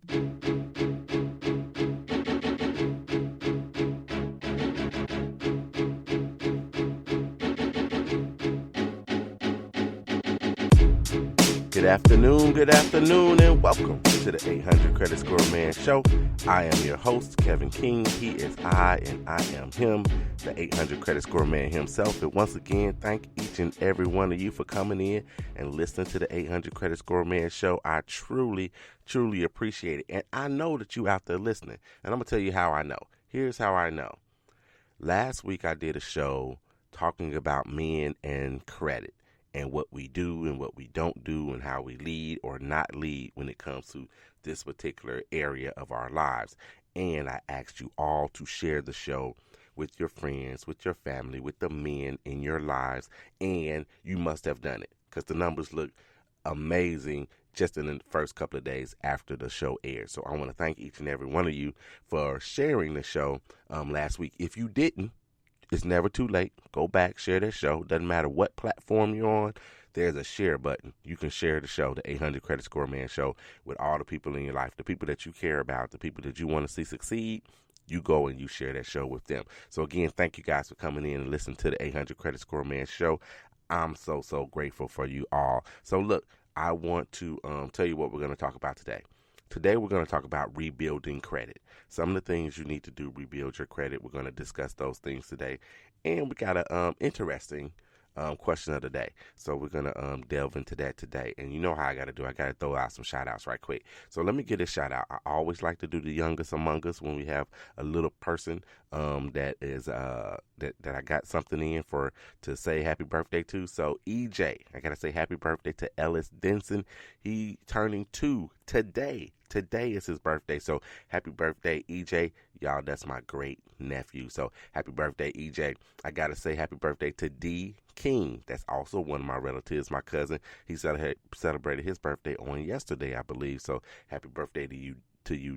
Good afternoon, and welcome to the 800 Credit Score Man Show. I am your host, Kevin King. He is I, and I am him, the 800 Credit Score Man himself. And once again, thank each and every one of you for coming in and listening to the 800 Credit Score Man Show. I truly, truly appreciate it. And I know that you out there listening, and I'm going to tell you how I know. Here's how I know. Last week, I did a show talking about men and credit, and what we do and what we don't do and how we lead or not lead when it comes to this particular area of our lives. And I asked you all to share the show with your friends, with your family, with the men in your lives, and you must have done it because the numbers look amazing just in the first couple of days after the show aired. So I want to thank each and every one of you for sharing the show last week. If you didn't, it's never too late. Go back, share that show. Doesn't matter what platform you're on. There's a share button. You can share the show, the 800 Credit Score Man Show, with all the people in your life, the people that you care about, the people that you want to see succeed. You go and you share that show with them. So again, thank you guys for coming in and listening to the 800 Credit Score Man Show. I'm so grateful for you all. So look, I want to tell you what we're going to talk about today. Today, we're going to talk about rebuilding credit. Some of the things you need to do, rebuild your credit. We're going to discuss those things today. And we got an interesting question of the day. So we're going to delve into that today. And you know how I got to do. I got to throw out some shout outs right quick. So let me get a shout out. I always like to do the youngest among us when we have a little person that is that I got something in for to say happy birthday to. So EJ, I got to say happy birthday to Ellis Denson. He turning 2 today. Today is his birthday, so happy birthday, EJ. Y'all, that's my great nephew, so happy birthday, EJ. I got to say happy birthday to D. King. That's also one of my relatives, my cousin. He celebrated his birthday on yesterday, I believe, so happy birthday to you.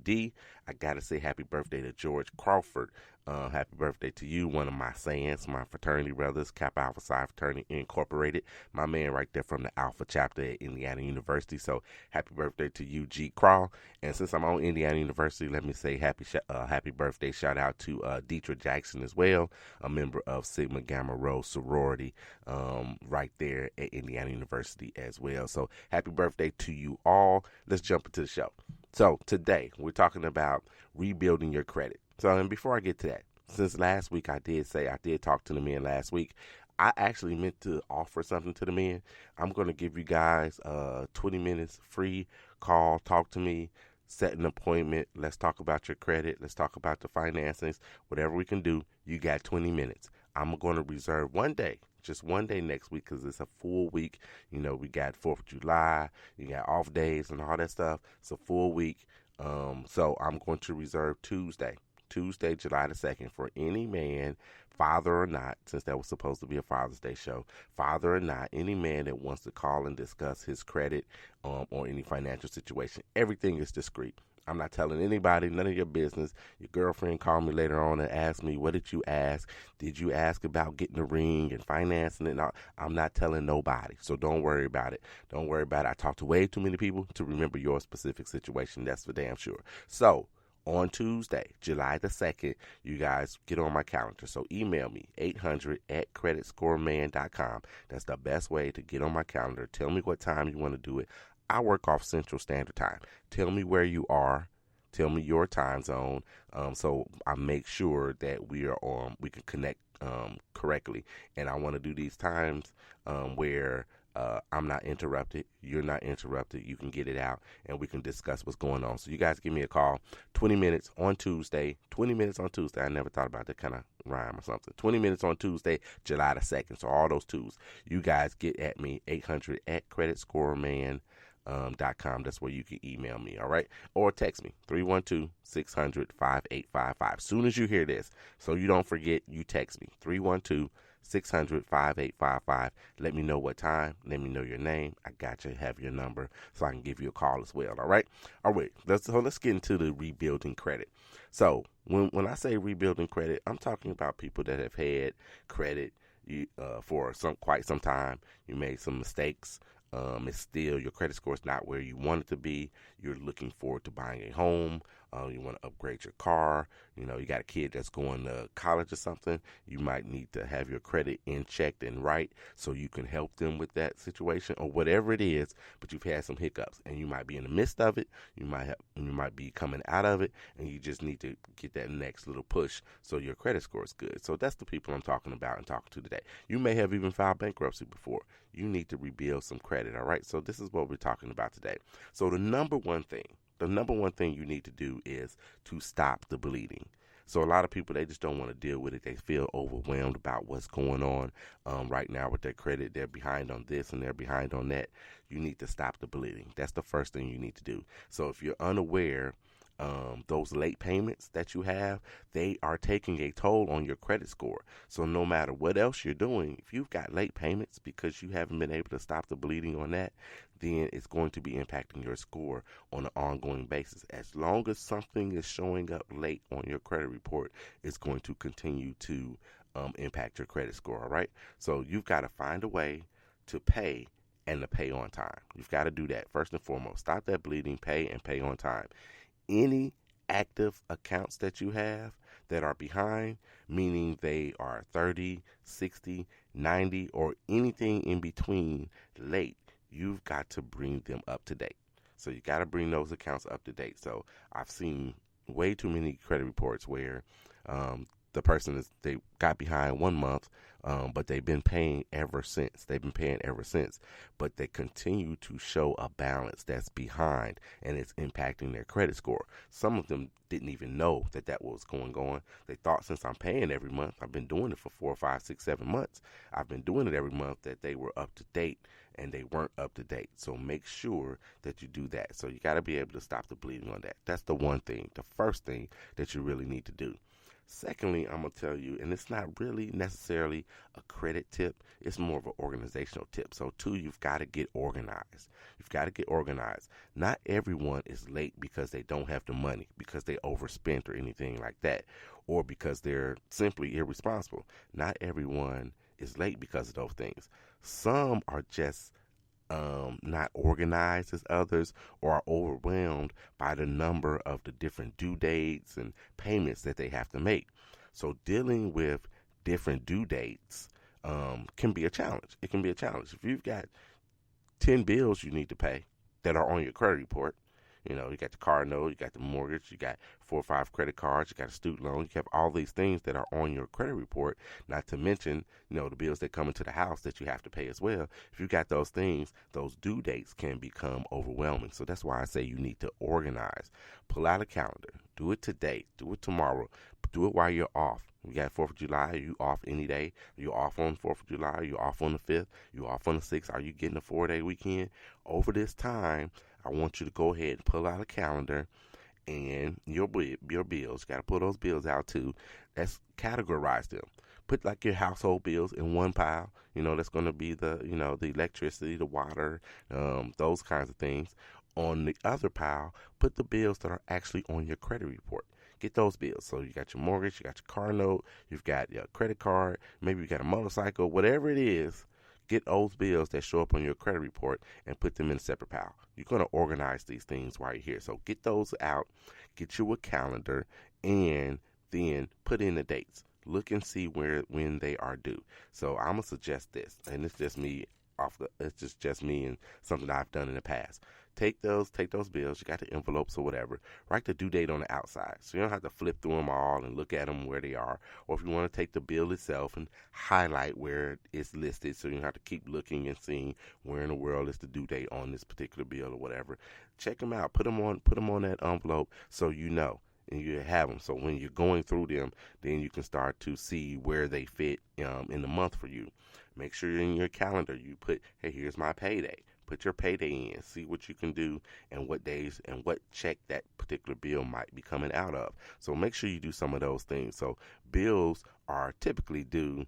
D. I got to say happy birthday to George Crawford. Happy birthday to you, one of my sayings, my fraternity brothers, Kappa Alpha Psi Fraternity Incorporated. My man right there from the Alpha chapter at Indiana University. So happy birthday to you, G. Crawl. And since I'm on Indiana University, let me say happy birthday shout out to Deidre Jackson as well, a member of Sigma Gamma Rho sorority right there at Indiana University as well. So happy birthday to you all. Let's jump into the show. So today we're talking about rebuilding your credit. So, and before I get to that, since last week I did talk to the men last week, I actually meant to offer something to the men. I'm going to give you guys 20 minutes free call, talk to me, set an appointment. Let's talk about your credit. Let's talk about the financings, whatever we can do. You got 20 minutes. I'm going to reserve one day. Just one day next week because it's a full week. You know, we got 4th of July, you got off days and all that stuff. It's a full week. So I'm going to reserve Tuesday, July the 2nd for any man, father or not, since that was supposed to be a Father's Day show, father or not, any man that wants to call and discuss his credit or any financial situation. Everything is discreet. I'm not telling anybody, none of your business. Your girlfriend called me later on and asked me, what did you ask? Did you ask about getting a ring and financing it? No, I'm not telling nobody, so don't worry about it. Don't worry about it. I talk to way too many people to remember your specific situation. That's for damn sure. So on Tuesday, July the 2nd, you guys get on my calendar. So email me, 800@creditscoreman.com. That's the best way to get on my calendar. Tell me what time you want to do it. I work off Central Standard Time. Tell me where you are. Tell me your time zone, so I make sure that we can connect correctly. And I want to do these times where I'm not interrupted, you're not interrupted. You can get it out, and we can discuss what's going on. So you guys give me a call. 20 minutes on Tuesday. 20 minutes on Tuesday. I never thought about that kind of rhyme or something. 20 minutes on Tuesday, July the 2nd. So all those twos. You guys get at me, 800@creditscoreman.com. That's where you can email me, all right? Or text me, 312-600-5855. Soon as you hear this, so you don't forget, you text me, 312-600-5855. Let me know what time. Let me know your name. I got you. Have your number so I can give you a call as well, all right? All right, let's get into the rebuilding credit. So when I say rebuilding credit, I'm talking about people that have had credit for quite some time. You made some mistakes. It's still, your credit score is not where you want it to be. You're looking forward to buying a home. You want to upgrade your car. You got a kid that's going to college or something. You might need to have your credit in checked and right so you can help them with that situation or whatever it is. But you've had some hiccups and you might be in the midst of it. You might be coming out of it, and you just need to get that next little push so your credit score is good. So that's the people I'm talking about and talking to today. You may have even filed bankruptcy before. You need to rebuild some credit. All right. So this is what we're talking about today. So the number one thing you need to do is to stop the bleeding. So a lot of people, they just don't want to deal with it. They feel overwhelmed about what's going on right now with their credit. They're behind on this and they're behind on that. You need to stop the bleeding. That's the first thing you need to do. So if you're unaware, those late payments that you have, they are taking a toll on your credit score. So no matter what else you're doing, if you've got late payments because you haven't been able to stop the bleeding on that, then it's going to be impacting your score on an ongoing basis. As long as something is showing up late on your credit report, it's going to continue to impact your credit score, all right? So you've got to find a way to pay and to pay on time. You've got to do that first and foremost. Stop that bleeding, pay, and pay on time. Any active accounts that you have that are behind, meaning they are 30, 60, 90, or anything in between late, you've got to bring them up to date. So you got to bring those accounts up to date. So I've seen way too many credit reports where the person they got behind 1 month, but they've been paying ever since. But they continue to show a balance that's behind, and it's impacting their credit score. Some of them didn't even know that was going on. They thought, since I'm paying every month, I've been doing it for 4, 5, 6, 7 months. I've been doing it every month, that they were up to date, and they weren't up to date. So make sure that you do that. So you got to be able to stop the bleeding on that. That's the one thing, the first thing that you really need to do. Secondly, I'm going to tell you, and it's not really necessarily a credit tip, it's more of an organizational tip. So, two, you've got to get organized. Not everyone is late because they don't have the money, because they overspent or anything like that, or because they're simply irresponsible. Not everyone is late because of those things. Some are just not organized as others, or are overwhelmed by the number of the different due dates and payments that they have to make. So dealing with different due dates can be a challenge. It can be a challenge. If you've got 10 bills you need to pay that are on your credit report, you got the car note, you got the mortgage, you got 4 or 5 credit cards, you got a student loan, you have all these things that are on your credit report, not to mention, the bills that come into the house that you have to pay as well. If you got those things, those due dates can become overwhelming. So that's why I say you need to organize. Pull out a calendar. Do it today. Do it tomorrow. Do it while you're off. You got 4th of July, are you off any day? Are you off on 4th of July? Are you off on the 5th? Are you off on the 6th? Are you getting a 4-day weekend? Over this time, I want you to go ahead and pull out a calendar and your bills. You got to pull those bills out too. Let's categorize them. Put like your household bills in one pile. That's going to be the electricity, the water, those kinds of things. On the other pile, put the bills that are actually on your credit report. Get those bills. So you got your mortgage, you got your car note, you've got your credit card, maybe you got a motorcycle, whatever it is. Get those bills that show up on your credit report and put them in a separate pile. You're going to organize these things while you're here. So get those out, get you a calendar, and then put in the dates. Look and see when they are due. So I'm going to suggest this, and it's just me and something I've done in the past. Take those bills. You got the envelopes or whatever. Write the due date on the outside, so you don't have to flip through them all and look at them where they are. Or if you want to take the bill itself and highlight where it's listed, so you don't have to keep looking and seeing where in the world is the due date on this particular bill or whatever. Check them out. Put them on that envelope so you know. And you have them. So when you're going through them, then you can start to see where they fit in the month for you. Make sure in your calendar you put, hey, here's my payday. Put your payday in. See what you can do and what days and what check that particular bill might be coming out of. So make sure you do some of those things. So bills are typically due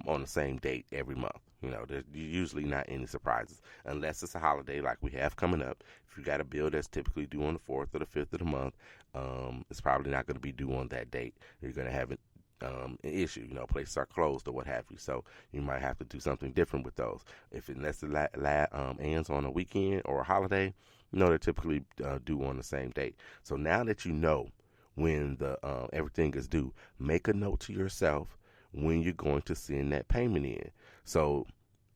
on the same date every month. There's usually not any surprises unless it's a holiday like we have coming up. If you got a bill that's typically due on the 4th or the 5th of the month, it's probably not going to be due on that date. You're going to have it an issue. Places are closed or what have you. So you might have to do something different with those. If unless it ends on a weekend or a holiday, they're typically due on the same date. So now that you know when the everything is due, make a note to yourself when you're going to send that payment in, so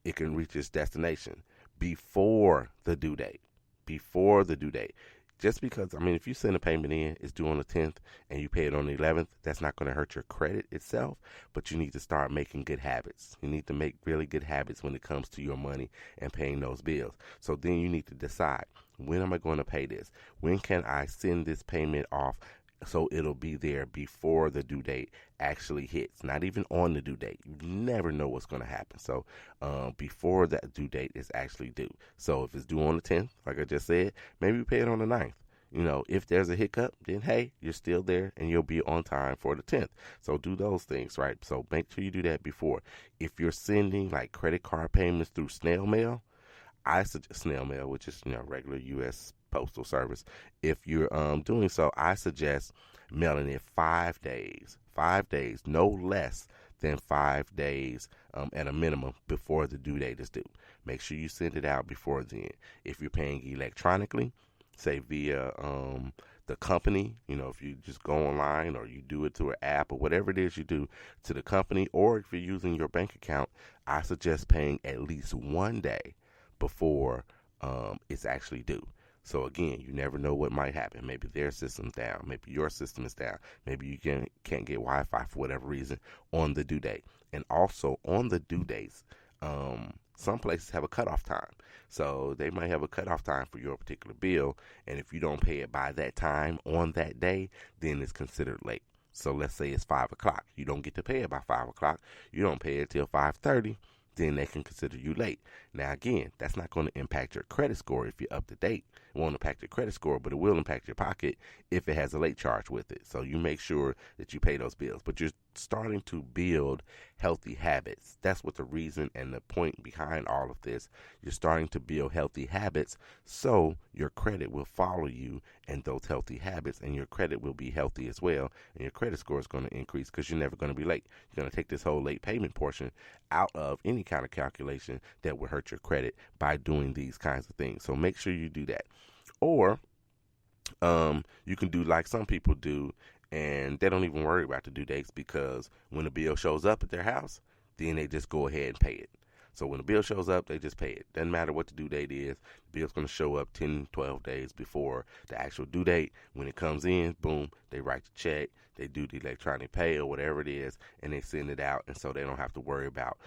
it can reach its destination before the due date. Before the due date. Just because, if you send a payment in, it's due on the 10th, and you pay it on the 11th, that's not going to hurt your credit itself, but you need to start making good habits. You need to make really good habits when it comes to your money and paying those bills. So then you need to decide, when am I going to pay this? When can I send this payment off so it'll be there before the due date actually hits, not even on the due date. You never know what's going to happen. So before that due date is actually due. So if it's due on the 10th, like I just said, maybe you pay it on the 9th. If there's a hiccup, then hey, you're still there and you'll be on time for the 10th. So do those things, right? So make sure you do that before. If you're sending like credit card payments through snail mail, I suggest snail mail, which is regular U.S. Postal Service. If you're doing so, I suggest mailing it 5 days. 5 days, no less than 5 days at a minimum before the due date is due. Make sure you send it out before then. If you're paying electronically, say via the company, if you just go online or you do it through an app or whatever it is you do to the company, or if you're using your bank account, I suggest paying at least 1 day before it's actually due. So again, you never know what might happen. Maybe their system's down. Maybe your system is down. Maybe you can't get Wi-Fi for whatever reason on the due date. And also on the due dates, some places have a cutoff time. So they might have a cutoff time for your particular bill. And if you don't pay it by that time on that day, then it's considered late. So let's say it's 5 o'clock. You don't get to pay it by 5 o'clock. You don't pay it till 5:30. Then they can consider you late. Now, again, that's not going to impact your credit score if you're up to date. It won't impact your credit score, but it will impact your pocket if it has a late charge with it. So you make sure that you pay those bills. But you're starting to build healthy habits. That's what the reason and the point behind all of this. You're starting to build healthy habits so your credit will follow you and those healthy habits, and your credit will be healthy as well, and your credit score is going to increase because you're never going to be late. You're going to take this whole late payment portion out of any kind of calculation that will hurt your credit by doing these kinds of things. So make sure you do that. Or you can do like some people do, and they don't even worry about the due dates, because when the bill shows up at their house, then they just go ahead and pay it. So when the bill shows up, they just pay it. Doesn't matter what the due date is. The bill's going to show up 10, 12 days before the actual due date. When it comes in, boom, they write the check, they do the electronic pay or whatever it is, and they send it out. And so they don't have to worry about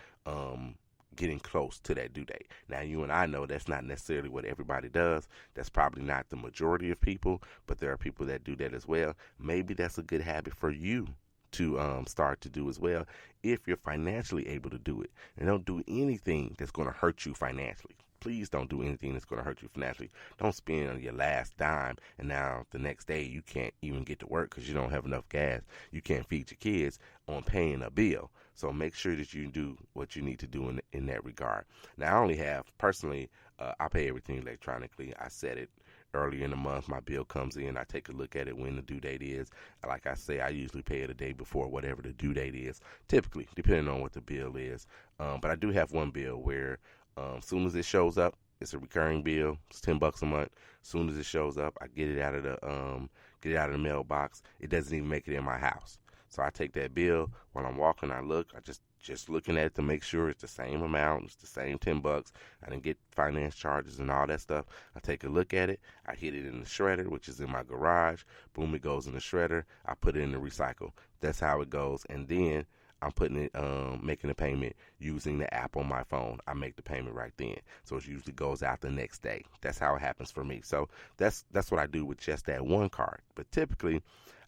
getting close to that due date. Now, you and I know that's not necessarily what everybody does. That's probably not the majority of people, but there are people that do that as well. Maybe that's a good habit for you to start to do as well, if you're financially able to do it. And don't do anything that's going to hurt you financially. Please don't do anything that's going to hurt you financially. Don't spend your last dime and now the next day you can't even get to work because you don't have enough gas. You can't feed your kids on paying a bill. So make sure that you do what you need to do in that regard. Now, I only have, personally, I pay everything electronically. I set it early in the month. My bill comes in. I take a look at it when the due date is. Like I say, I usually pay it a day before whatever the due date is, typically, depending on what the bill is. But I do have one bill where as soon as it shows up, it's a recurring bill. It's $10 a month. As soon as it shows up, I get it out of the mailbox. It doesn't even make it in my house. So I take that bill while I'm walking. I look. I just looking at it to make sure it's the same amount. It's the same $10. I didn't get finance charges and all that stuff. I take a look at it. I hit it in the shredder, which is in my garage. Boom, it goes in the shredder. I put it in the recycle. That's how it goes. And then I'm putting it, making a payment using the app on my phone. I make the payment right then. So it usually goes out the next day. That's how it happens for me. So that's what I do with just that one card. But typically,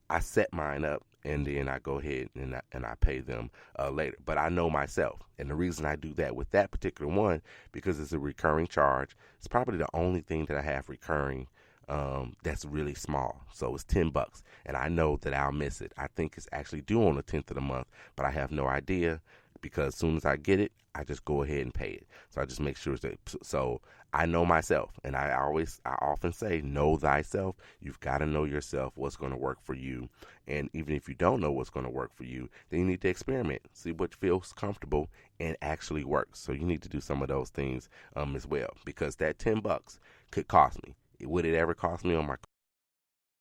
I set mine up and then I go ahead and I pay them later. But I know myself, and the reason I do that with that particular one, because it's a recurring charge. It's probably the only thing that I have recurring that's really small. So it's $10, and I know that I'll miss it. I think it's actually due on the 10th of the month, but I have no idea because as soon as I get it, I just go ahead and pay it. So I just make sure that, so I know myself, and I often say, know thyself. You've got to know yourself, what's going to work for you. And even if you don't know what's going to work for you, then you need to experiment, see what feels comfortable and actually works. So you need to do some of those things as well, because that $10 could cost me. Would it ever cost me on my